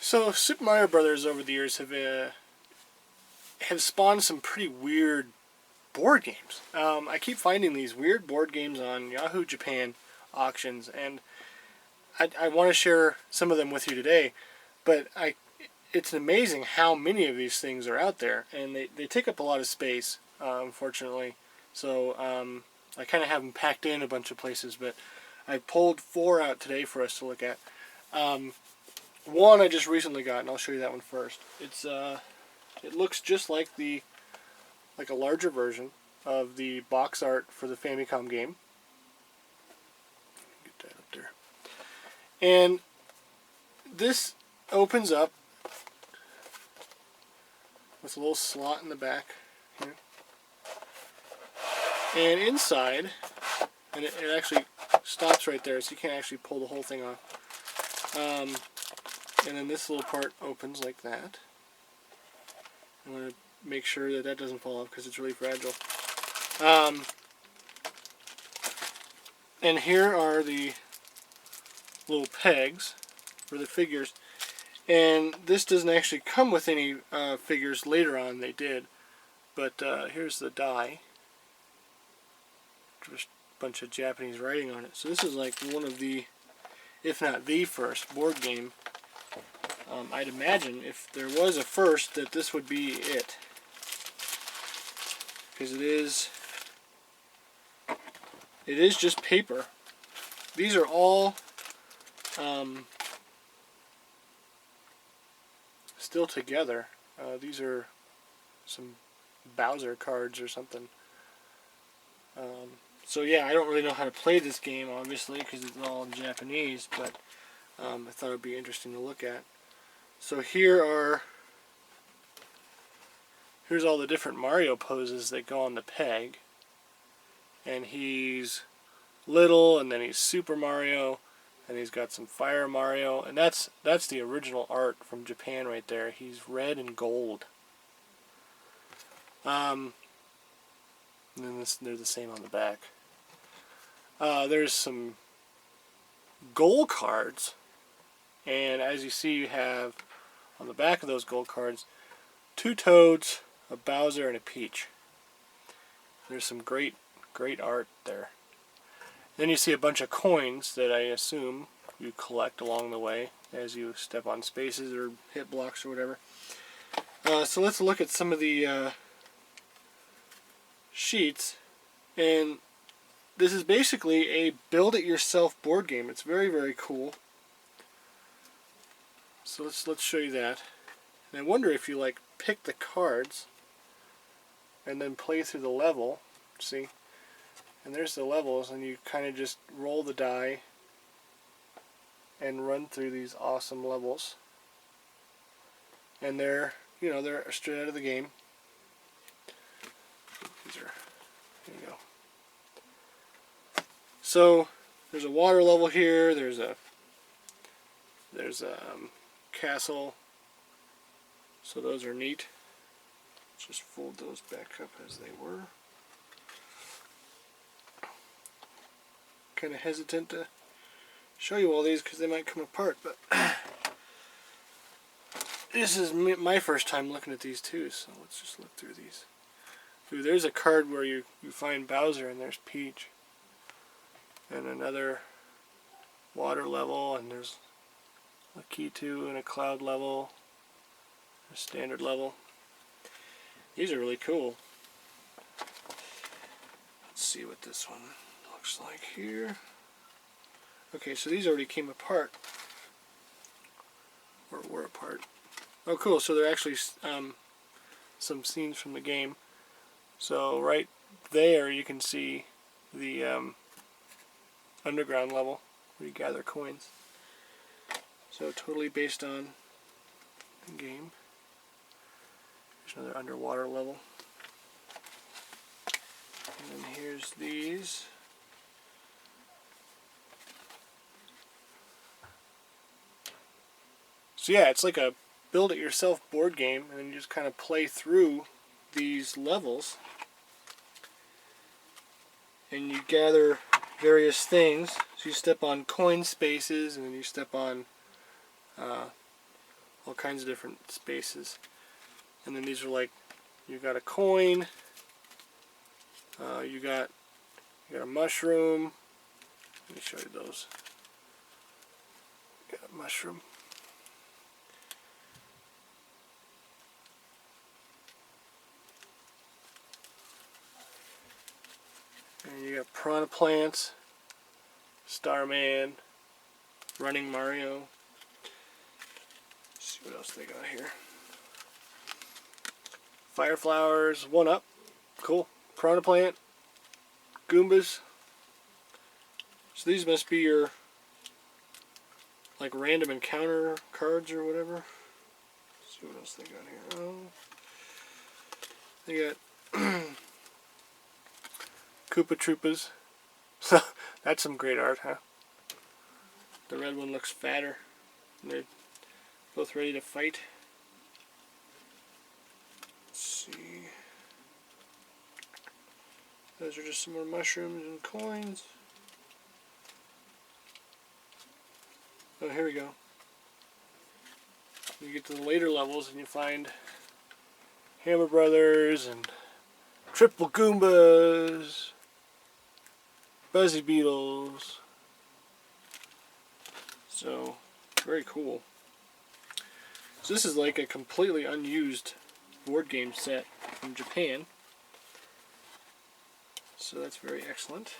So Super Mario Brothers over the years have spawned some pretty weird board games. I keep finding these weird board games on Yahoo Japan auctions, and I want to share some of them with you today. But it's amazing how many of these things are out there, and they take up a lot of space, unfortunately. So I kind of have them packed in a bunch of places, but I pulled 4 out today for us to look at. One I just recently got, and I'll show you that one first. It looks just like a larger version of the box art for the Famicom game. Get that up there. And this opens up with a little slot in the back here. And inside, and it actually stops right there, so you can't actually pull the whole thing off. And then this little part opens like that. I want to make sure that doesn't fall off because it's really fragile. And here are the little pegs for the figures. And this doesn't actually come with any figures. Later on they did. But here's the die. Just a bunch of Japanese writing on it. So this is like one of the, if not the first, board game. I'd imagine if there was a first that this would be it. Because it is just paper. These are all still together. These are some Bowser cards or something. So yeah, I don't really know how to play this game, obviously, because it's all in Japanese, but I thought it would be interesting to look at. So here's all the different Mario poses that go on the peg. And he's little, and then he's Super Mario, and he's got some Fire Mario, and that's the original art from Japan right there. He's red and gold. And then they're the same on the back. There's some gold cards, and as you see, you have on the back of those gold cards 2 Toads, a Bowser, and a Peach. There's some great art there. Then you see a bunch of coins that I assume you collect along the way as you step on spaces or hit blocks or whatever. So let's look at some of the sheets. And this is basically a build-it-yourself board game. It's very, very cool. So let's show you that. And I wonder if you pick the cards and then play through the level. See? And there's the levels, and you kind of just roll the die and run through these awesome levels. And they're straight out of the game. Here you go. So there's a water level here. There's a castle. So those are neat. Just fold those back up as they were. Kind of hesitant to show you all these because they might come apart, but this is my first time looking at these too, so let's just look through these. Ooh, there's a card where you find Bowser, and there's Peach, and another water level, and there's a key 2 and a cloud level, a standard level. These are really cool. Let's see what this one looks like here. Okay, so these already came apart, or were apart. Oh, cool! So they're actually some scenes from the game. So right there, you can see the underground level where you gather coins. So totally based on the game. There's another underwater level. And then here's these. So yeah, it's like a build-it-yourself board game, and then you just kind of play through these levels. And you gather various things. So you step on coin spaces, and then you step on all kinds of different spaces. And then these are like, you got a coin, you got a mushroom. Let me show you those. Got a mushroom. And you got Piranha Plants, Starman, Running Mario. Let's see what else they got here. Fire Flowers, 1-Up, cool. Piranha Plant, Goombas. So these must be your like random encounter cards or whatever. Let's see what else they got here. They got Koopa Troopas. That's some great art, huh? The red one looks fatter. And they're both ready to fight. Let's see. Those are just some more mushrooms and coins. Oh, here we go. You get to the later levels and you find Hammer Brothers and Triple Goombas, Buzzy Beetles. So, very cool. So this is like a completely unused board game set from Japan. So that's very excellent.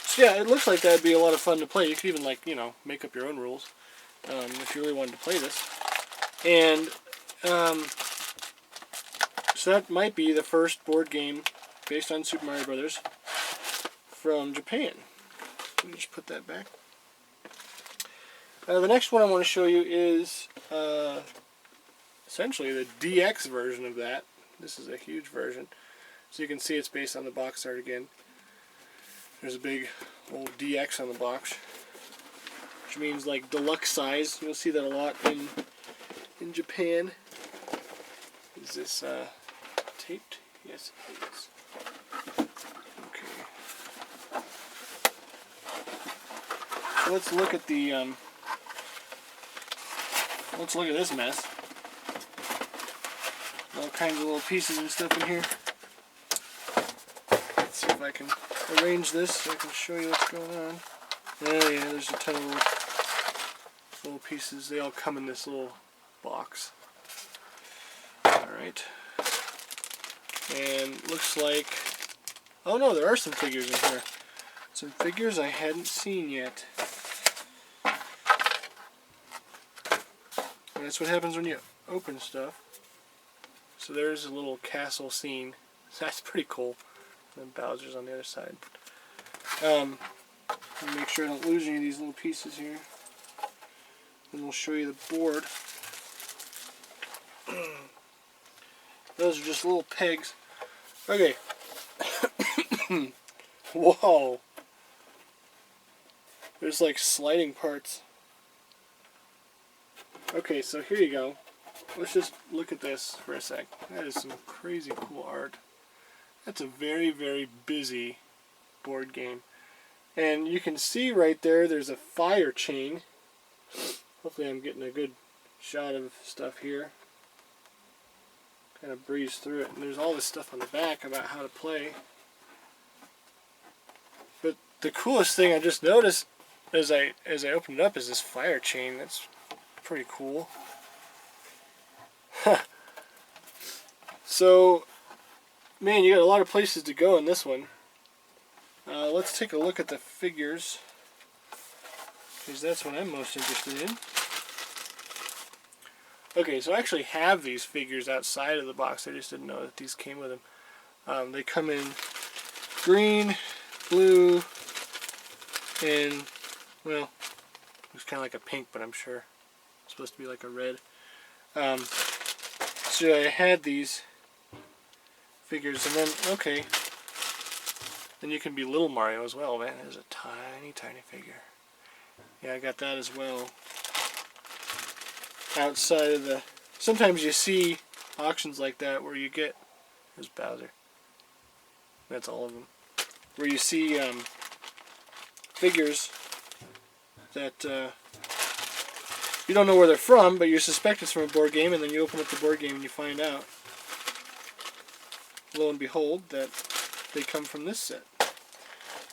So yeah, it looks like that'd be a lot of fun to play. You could even, like, you know, make up your own rules if you really wanted to play this. And so that might be the first board game based on Super Mario Brothers from Japan. Let me just put that back. The next one I want to show you is essentially the DX version of that. This is a huge version. So you can see it's based on the box art again. There's a big old DX on the box, which means like deluxe size. You'll see that a lot in Japan. Is this taped? Yes, it is. Okay. So let's look at the let's look at this mess. All kinds of little pieces and stuff in here. Let's see if I can arrange this so I can show you what's going on. Oh yeah, there's a ton of little pieces. They all come in this little box. Alright. And looks like... oh no, there are some figures in here. Some figures I hadn't seen yet. And that's what happens when you open stuff. So there's a little castle scene. That's pretty cool. And Bowser's on the other side. Make sure I don't lose any of these little pieces here. And we'll show you the board. Those are just little pegs. Okay. Whoa. There's like sliding parts. Okay, so here you go. Let's just look at this for a sec. That is some crazy cool art. That's a very, very busy board game. And you can see right there, there's a fire chain. Hopefully I'm getting a good shot of stuff here. Kind of breeze through it. And there's all this stuff on the back about how to play. But the coolest thing I just noticed as I opened it up is this fire chain. That's pretty cool. So, man, you got a lot of places to go in this one. Let's take a look at the figures, because that's what I'm most interested in. Okay, so I actually have these figures outside of the box. I just didn't know that these came with them. They come in green, blue, and, well, it's kind of like a pink, but I'm sure it's supposed to be like a red. So I had these figures, and then, okay, then you can be Little Mario as well. Man, there's a tiny, tiny figure. Yeah, I got that as well. Outside of the... sometimes you see auctions like that where you get... there's Bowser. That's all of them. Where you see figures that You don't know where they're from, but you suspect it's from a board game, and then you open up the board game and you find out, lo and behold, that they come from this set.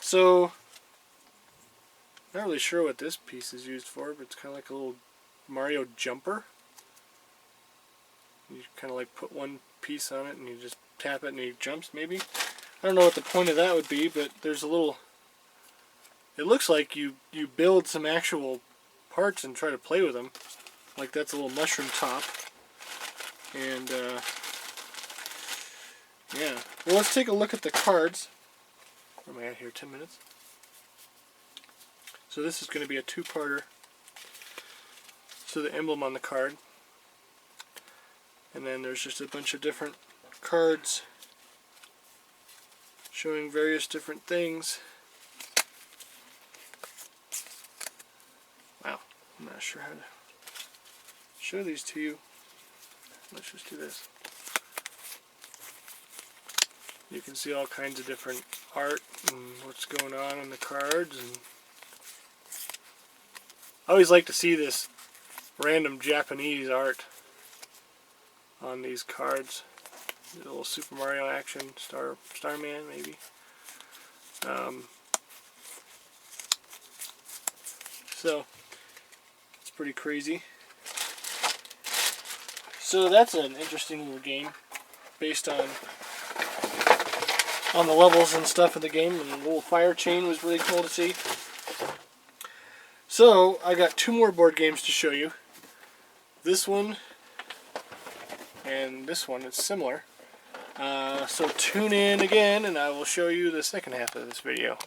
So, not really sure what this piece is used for, but it's kind of like a little Mario jumper. You kind of like put one piece on it and you just tap it and he jumps, maybe. I don't know what the point of that would be, but there's a little... It looks like you build some actual parts and try to play with them. Like that's a little mushroom top. And, yeah. Well, let's take a look at the cards. Where am I at here? 10 minutes? So this is going to be a two-parter. So the emblem on the card. And then there's just a bunch of different cards showing various different things. Wow, I'm not sure how to show these to you. Let's just do this. You can see all kinds of different art and what's going on the cards. And I always like to see this random Japanese art on these cards. A little Super Mario action, Starman maybe. So it's pretty crazy. So that's an interesting little game based on the levels and stuff of the game, and the little fire chain was really cool to see. So I got two more board games to show you. This one and this one is similar. So tune in again and I will show you the second half of this video.